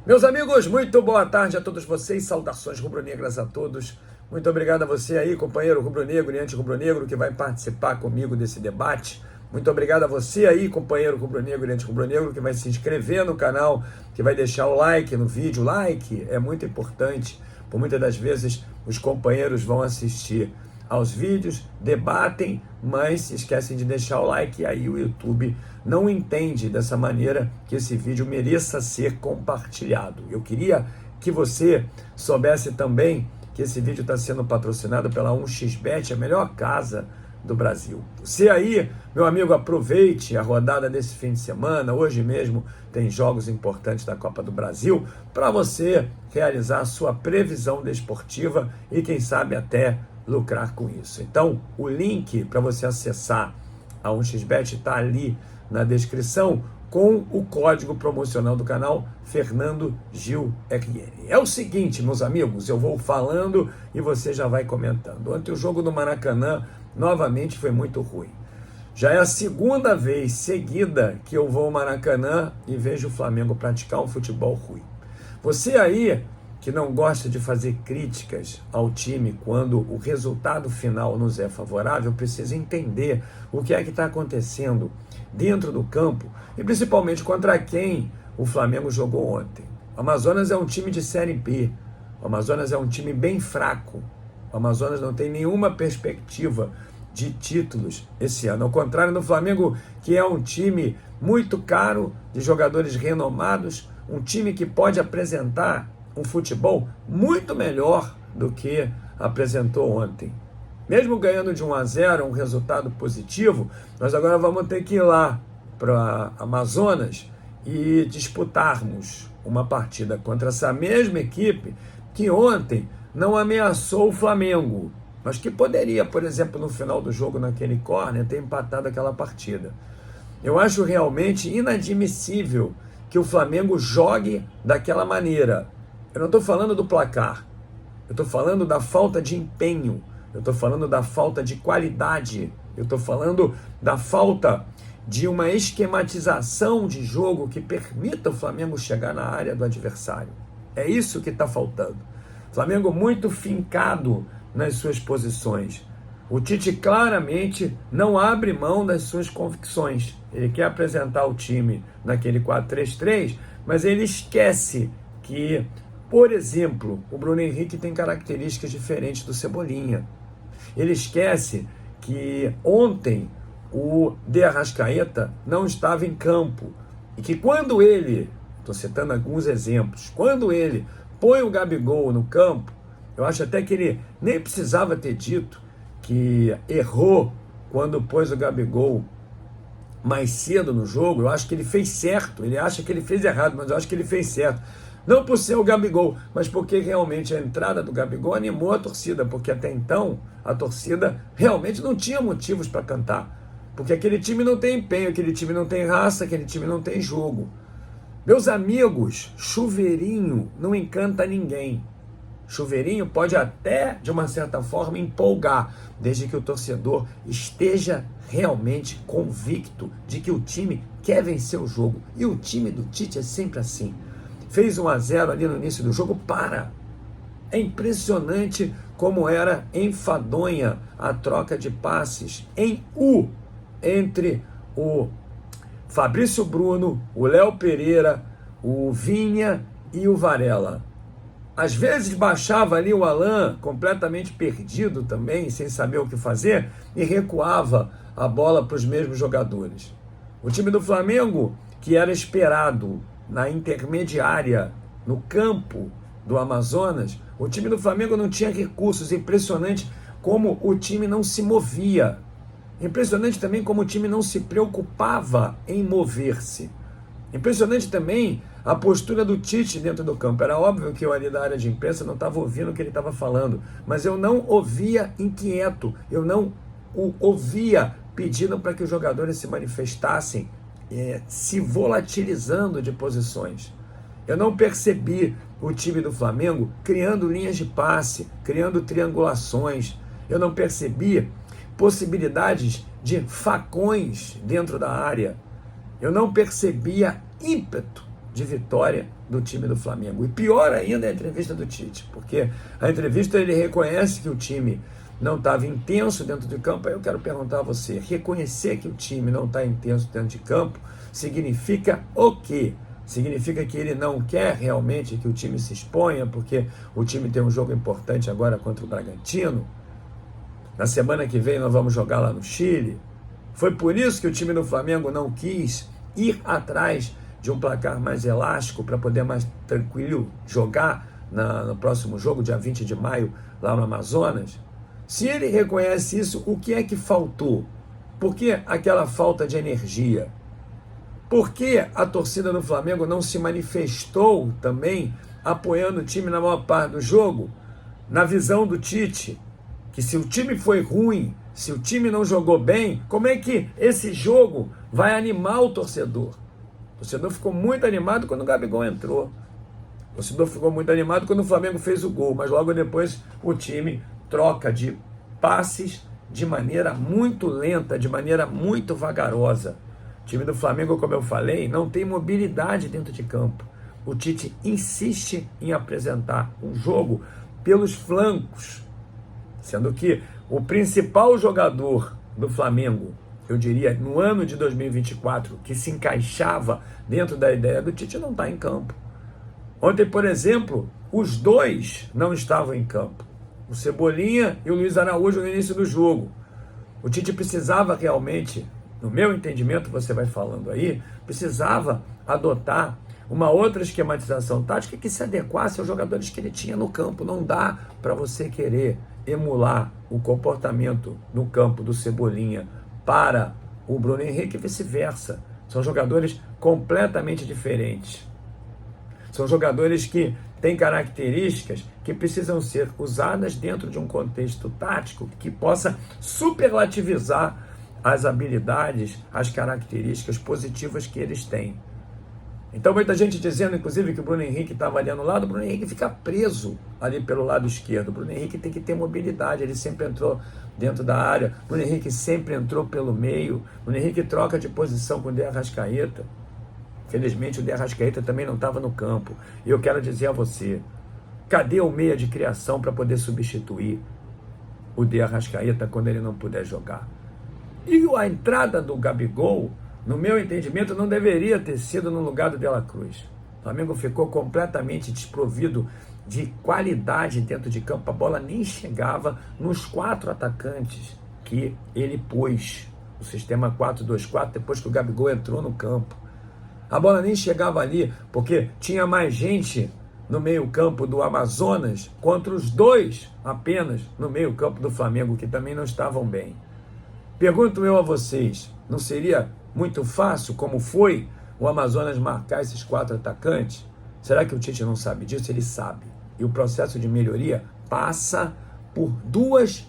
Meus amigos, muito boa tarde a todos vocês, saudações rubro-negras a todos. Muito obrigado a você aí, companheiro rubro-negro e anti-rubro-negro, que vai participar comigo desse debate. Muito obrigado a você aí, companheiro rubro-negro e anti-rubro-negro, que vai se inscrever no canal, que vai deixar o like no vídeo. Like é muito importante, por muitas das vezes os companheiros vão assistir aos vídeos, debatem, mas esquecem de deixar o like e aí o YouTube não entende dessa maneira que esse vídeo mereça ser compartilhado. Eu queria que você soubesse também que esse vídeo está sendo patrocinado pela 1xBet, a melhor casa do Brasil. Você aí, meu amigo, aproveite a rodada desse fim de semana. Hoje mesmo tem jogos importantes da Copa do Brasil para você realizar a sua previsão desportiva e quem sabe até lucrar com isso. Então, o link para você acessar a 1xBet está ali na descrição com o código promocional do canal Fernando Gil RN. É o seguinte, meus amigos, eu vou falando e você já vai comentando. Ontem o jogo do Maracanã novamente foi muito ruim. Já é a segunda vez seguida que eu vou ao Maracanã e vejo o Flamengo praticar um futebol ruim. Você aí que não gosta de fazer críticas ao time quando o resultado final nos é favorável, precisa entender o que é que está acontecendo dentro do campo e principalmente contra quem o Flamengo jogou ontem. O Amazonas é um time de Série B, o Amazonas é um time bem fraco, o Amazonas não tem nenhuma perspectiva de títulos esse ano, ao contrário do Flamengo, que é um time muito caro, de jogadores renomados, um time que pode apresentar um futebol muito melhor do que apresentou ontem. Mesmo ganhando de 1-0, um resultado positivo, nós agora vamos ter que ir lá para Amazonas e disputarmos uma partida contra essa mesma equipe que ontem não ameaçou o Flamengo, mas que poderia, por exemplo, no final do jogo, naquele córner, ter empatado aquela partida. Eu acho realmente inadmissível que o Flamengo jogue daquela maneira. Eu não estou falando do placar, eu estou falando da falta de empenho, eu estou falando da falta de qualidade, eu estou falando da falta de uma esquematização de jogo que permita o Flamengo chegar na área do adversário. É isso que está faltando. Flamengo muito fincado nas suas posições. O Tite claramente não abre mão das suas convicções. Ele quer apresentar o time naquele 4-3-3, mas ele esquece que, por exemplo, o Bruno Henrique tem características diferentes do Cebolinha. Ele esquece que ontem o De Arrascaeta não estava em campo e que quando ele, estou citando alguns exemplos, quando ele põe o Gabigol no campo, eu acho até que ele nem precisava ter dito que errou quando pôs o Gabigol mais cedo no jogo. Eu acho que ele fez certo, ele acha que ele fez errado, mas eu acho que ele fez certo. Não por ser o Gabigol, mas porque realmente a entrada do Gabigol animou a torcida, porque até então a torcida realmente não tinha motivos para cantar, porque aquele time não tem empenho, aquele time não tem raça, aquele time não tem jogo. Meus amigos, chuveirinho não encanta ninguém. Chuveirinho pode até, de uma certa forma, empolgar, desde que o torcedor esteja realmente convicto de que o time quer vencer o jogo. E o time do Tite é sempre assim. Fez 1-0 ali no início do jogo, para. É impressionante como era enfadonha a troca de passes em U entre o Fabrício Bruno, o Léo Pereira, o Vinha e o Varela. Às vezes baixava ali o Alan, completamente perdido também, sem saber o que fazer, e recuava a bola para os mesmos jogadores. O time do Flamengo, que era esperado na intermediária, no campo do Amazonas, o time do Flamengo não tinha recursos. Impressionante como o time não se movia. Impressionante também como o time não se preocupava em mover-se. Impressionante também a postura do Tite dentro do campo. Era óbvio que eu ali da área de imprensa não estava ouvindo o que ele estava falando, mas eu não ouvia inquieto, eu não o ouvia pedindo para que os jogadores se manifestassem, se volatilizando de posições. Eu não percebi o time do Flamengo criando linhas de passe, criando triangulações. Eu não percebi possibilidades de facões dentro da área. Eu não percebia ímpeto de vitória do time do Flamengo. E pior ainda é a entrevista do Tite, porque a entrevista ele reconhece que o time não estava intenso dentro de campo. Aí eu quero perguntar a você, reconhecer que o time não está intenso dentro de campo significa o quê? Significa que ele não quer realmente que o time se exponha, porque o time tem um jogo importante agora contra o Bragantino? Na semana que vem nós vamos jogar lá no Chile. Foi por isso que o time do Flamengo não quis ir atrás de um placar mais elástico para poder mais tranquilo jogar no próximo jogo, dia 20 de maio, lá no Amazonas? Se ele reconhece isso, o que é que faltou? Por que aquela falta de energia? Por que a torcida do Flamengo não se manifestou também apoiando o time na maior parte do jogo? Na visão do Tite, que se o time foi ruim, se o time não jogou bem, como é que esse jogo vai animar o torcedor? O torcedor ficou muito animado quando o Gabigol entrou. O torcedor ficou muito animado quando o Flamengo fez o gol, mas logo depois o time troca de passes de maneira muito lenta, de maneira muito vagarosa. O time do Flamengo, como eu falei, não tem mobilidade dentro de campo. O Tite insiste em apresentar um jogo pelos flancos, sendo que o principal jogador do Flamengo, eu diria, no ano de 2024, que se encaixava dentro da ideia do Tite, não está em campo. Ontem, por exemplo, os dois não estavam em campo. O Cebolinha e o Luiz Araújo no início do jogo. O Tite precisava realmente, no meu entendimento, você vai falando aí, precisava adotar uma outra esquematização tática que se adequasse aos jogadores que ele tinha no campo. Não dá para você querer emular o comportamento no campo do Cebolinha para o Bruno Henrique e vice-versa. São jogadores completamente diferentes. São jogadores que têm características que precisam ser usadas dentro de um contexto tático que possa superlativizar as habilidades, as características positivas que eles têm. Então muita gente dizendo, inclusive, que o Bruno Henrique estava ali anulado. O Bruno Henrique fica preso ali pelo lado esquerdo. O Bruno Henrique tem que ter mobilidade, ele sempre entrou dentro da área. O Bruno Henrique sempre entrou pelo meio. O Bruno Henrique troca de posição com o De Arrascaeta. Felizmente o De Arrascaeta também não estava no campo. E eu quero dizer a você, cadê o meia de criação para poder substituir o De Arrascaeta quando ele não puder jogar? E a entrada do Gabigol, no meu entendimento, não deveria ter sido no lugar do De La Cruz. O Flamengo ficou completamente desprovido de qualidade dentro de campo. A bola nem chegava nos 4 atacantes que ele pôs. O sistema 4-2-4, depois que o Gabigol entrou no campo. A bola nem chegava ali, porque tinha mais gente no meio-campo do Amazonas contra os 2 apenas no meio-campo do Flamengo, que também não estavam bem. Pergunto eu a vocês, não seria muito fácil, como foi, o Amazonas marcar esses 4 atacantes? Será que o Tite não sabe disso? Ele sabe. E o processo de melhoria passa por 2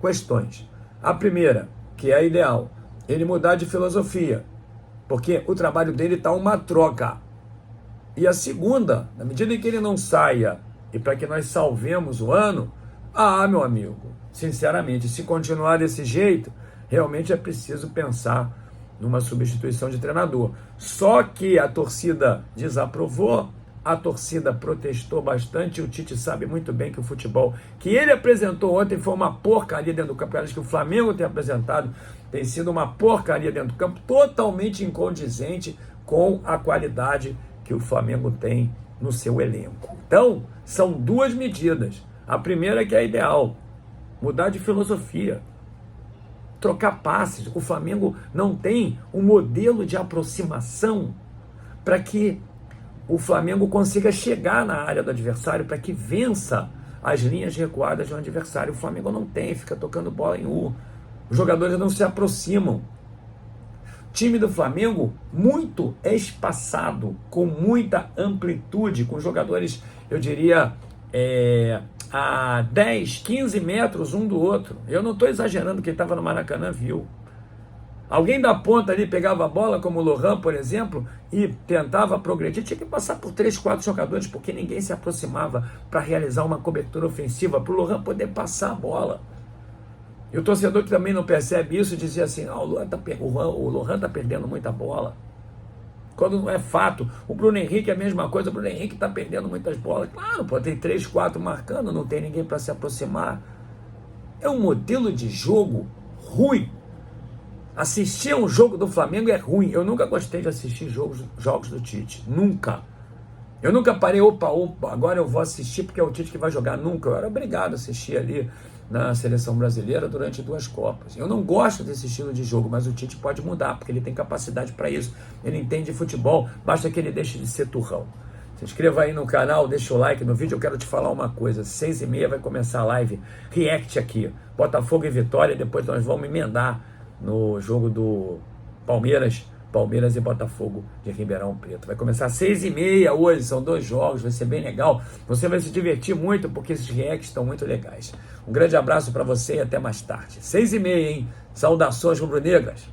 questões. A primeira, que é a ideal, ele mudar de filosofia, porque o trabalho dele está uma troca. E a segunda, na medida em que ele não saia, e para que nós salvemos o ano, meu amigo, sinceramente, se continuar desse jeito, realmente é preciso pensar numa substituição de treinador. Só que a torcida desaprovou, a torcida protestou bastante, e o Tite sabe muito bem que o futebol que ele apresentou ontem foi uma porcaria dentro do campo. Acho que o Flamengo tem apresentado tem sido uma porcaria dentro do campo, totalmente incondizente com a qualidade que o Flamengo tem no seu elenco. Então, são 2 medidas. A primeira, que é a ideal, mudar de filosofia, trocar passes. O Flamengo não tem um modelo de aproximação para que o Flamengo consiga chegar na área do adversário, para que vença as linhas recuadas do adversário. O Flamengo não tem, fica tocando bola em U. Os jogadores não se aproximam. O time do Flamengo muito espaçado, com muita amplitude, com jogadores, eu diria, a 10, 15 metros um do outro. Eu não estou exagerando, quem estava no Maracanã viu. Alguém da ponta ali pegava a bola, como o Lohan, por exemplo, e tentava progredir. Tinha que passar por 3, 4 jogadores, porque ninguém se aproximava para realizar uma cobertura ofensiva, para o Lohan poder passar a bola. E o torcedor que também não percebe isso dizia assim, o Lohan está perdendo muita bola. quando não é fato. O Bruno Henrique é a mesma coisa, o Bruno Henrique está perdendo muitas bolas. Claro, pô, tem 3, 4 marcando, não tem ninguém para se aproximar. É um modelo de jogo ruim. Assistir um jogo do Flamengo é ruim. Eu nunca gostei de assistir jogos do Tite. Nunca. Eu nunca parei, opa, agora eu vou assistir porque é o Tite que vai jogar. Nunca. Eu era obrigado a assistir ali na seleção brasileira durante 2 Copas. Eu não gosto desse estilo de jogo, mas o Tite pode mudar, porque ele tem capacidade para isso. Ele entende futebol, basta que ele deixe de ser turrão. Se inscreva aí no canal, deixa o like no vídeo. Eu quero te falar uma coisa, 6h30 vai começar a live React aqui, Botafogo e Vitória. Depois nós vamos emendar no jogo do Palmeiras e Botafogo de Ribeirão Preto. Vai começar às 6h30 hoje, são 2 jogos, vai ser bem legal. Você vai se divertir muito, porque esses reacts estão muito legais. Um grande abraço para você e até mais tarde. 6h30, hein? Saudações rubro-negras.